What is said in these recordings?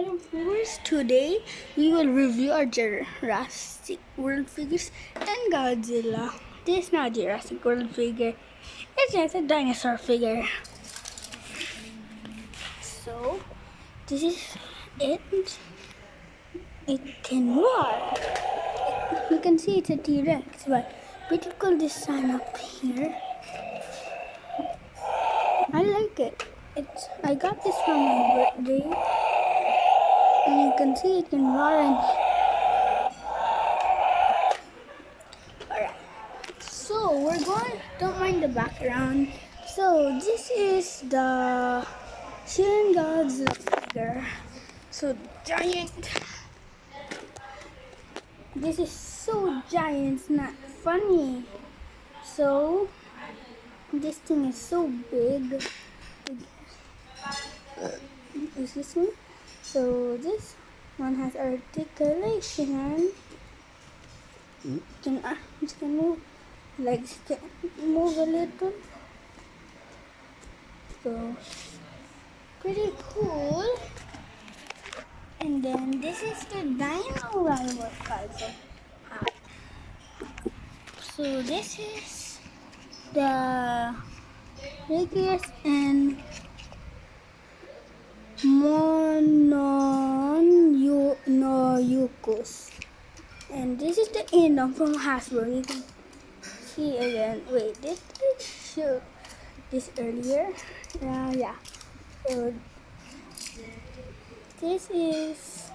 Hello viewers, today we will review our Jurassic World figures and Godzilla. This is not Jurassic World figure, it's just a dinosaur figure. So, this is it. It can roar. You can see it's a T-Rex, but pretty cool design up here. I like it. I got this for my birthday. And you can see it can roar and alright. So don't mind the background. So this is the Shirin Godzilla figure. So giant. This is so giant, it's not funny. So this thing is so big. Is this one? So this one has articulation. It can move, legs can move a little. So pretty cool. And then this is the dino rival puzzle. So this is the Regulus and Mononucus. And this is the Indom from Hasbro. You can see again. Wait, did I show this earlier? Yeah. So this is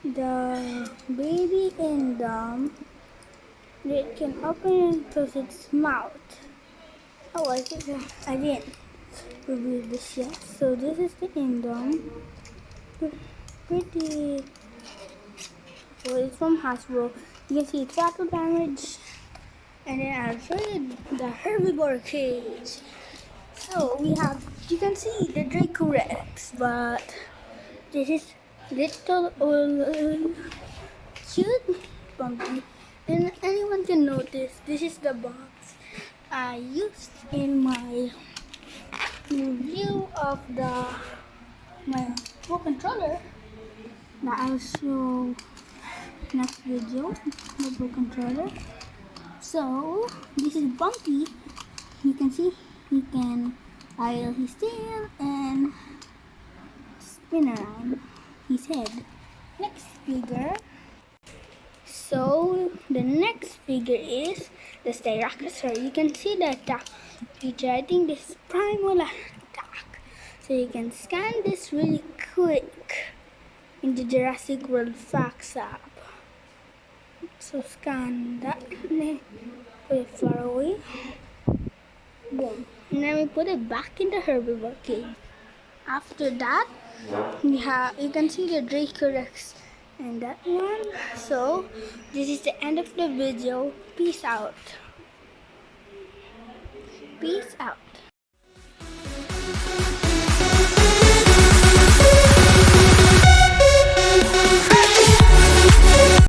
the baby Indom. It can open and close its mouth. Oh, I didn't review this yet. So this is the Indom. Pretty. So it's from Hasbro. You can see it's battle damage. And then I'll show you the herbivore cage. So we have, you can see the Draco Rex, but this is little cute bumpy. And anyone can notice this is the box I used in my review of my Pro controller that I'll show next video, the Pro controller. So this is bumpy. You can see he can idle his tail and spin around his head. Next figure. So the next figure is the Styracosaur. You can see the attack feature. I think this is primal attack. So you can scan this really quick in the Jurassic World Facts app. So scan that and then put it far away. Boom. And then we put it back in the herbivore cage. After that, you can see the Draco Rex and that one. So this is the end of the video. Peace out. Peace out.